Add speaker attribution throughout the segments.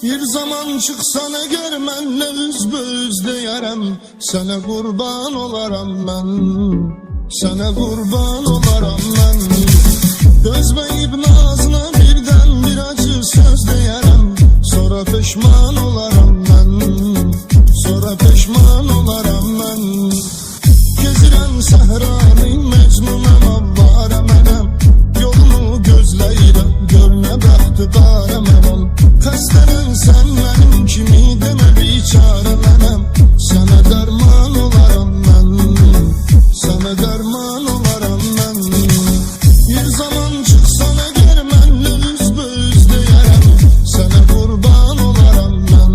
Speaker 1: Bir zaman çıksana görmen ne üzbüz deyərəm, sənə qurban olaram mən, sənə qurban olaram mən. Dözməyib nazına birdən bir acı söz deyərəm, sonra peşman olaram mən, sonra peşman olaram mən. Gezirəm səhranı mecnunam avvara mənəm, yolumu gözləyirəm, gör nə bəxtidara mənəm. Xəstənən sən mənim kimi demə biçarə mənəm, sənə dərman olaram mən, sənə dərman olaram mən. Bir zaman çıxsana gər mənlə üzbüz deyərəm, sənə qurban olaram mən,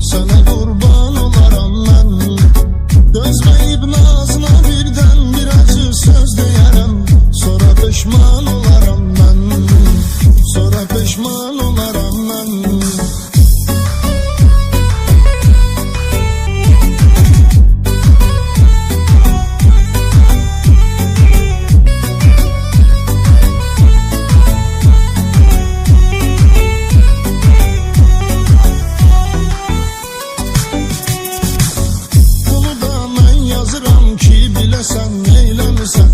Speaker 1: sənə qurban olaram mən. Dözməyib nazına birdən bir acı söz deyərəm, sonra peşman olaram mən, sonra peşman olaram mən. Bunu da mən yazıram ki biləsən neyləmisən,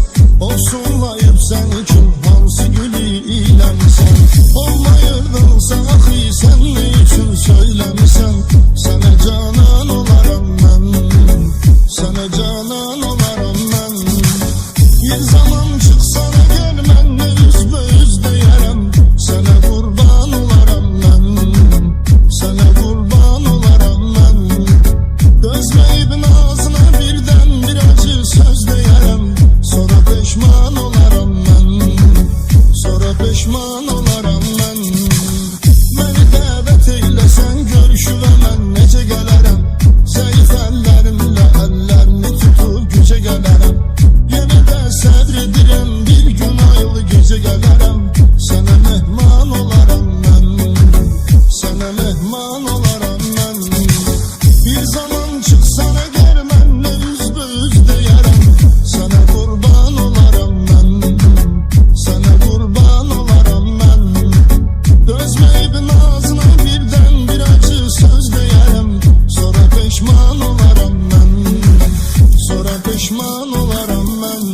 Speaker 1: olsunlayıb sən üçün hansı gülü iləmisən. Olmayırdınsa axı sən ne üçün söyləmisən, sənə canan olaram mən, sənə canan olaram mən. Bir zaman çıxsana gör mənlə üzbəüz deyərəm, sənə qurban olaram mən, sənə qurban olaram mən. Dözməyib nazına birdən bir acı söz deyərəm, sonra peşman olaram mən, sonra peşman olaram mən. Məni dəvət eyləsən görüşüvə mən necə gələrəm, zəif əllərimlə əllərini tutub gücə gələrəm. Yenə də səbr edirəm, bir gün aylı gecə gələrəm, sənə mehman olaram mən, sənə mehman olaram mən. Bir zaman çıxsana gər mənlə üzbəüz deyərəm, sənə qurban olaram mən, sənə qurban olaram mən. Dözməyib nazına birdən bir acı söz deyərəm, sonra peşman olaram mən, sonra peşman olaram mən.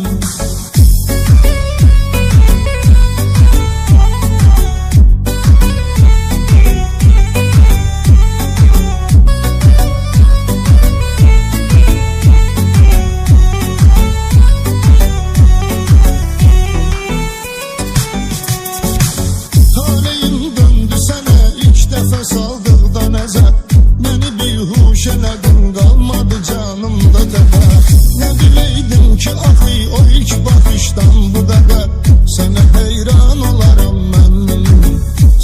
Speaker 1: Taleyim döndü sənə ilk dəfə saldıqda nəzər, məni bihuş elədin, qalmadı canımda qədər. Nə biləydim ki axı o ilk baxışdan bu qədər, sənə heyran olaram mən,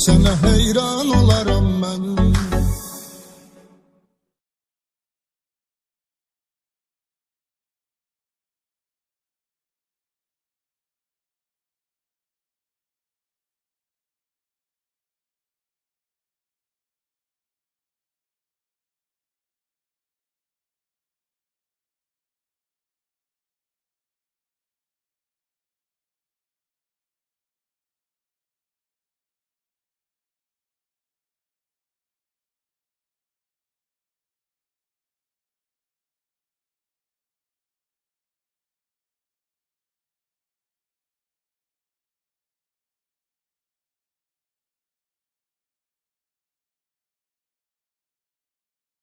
Speaker 1: sənə heyran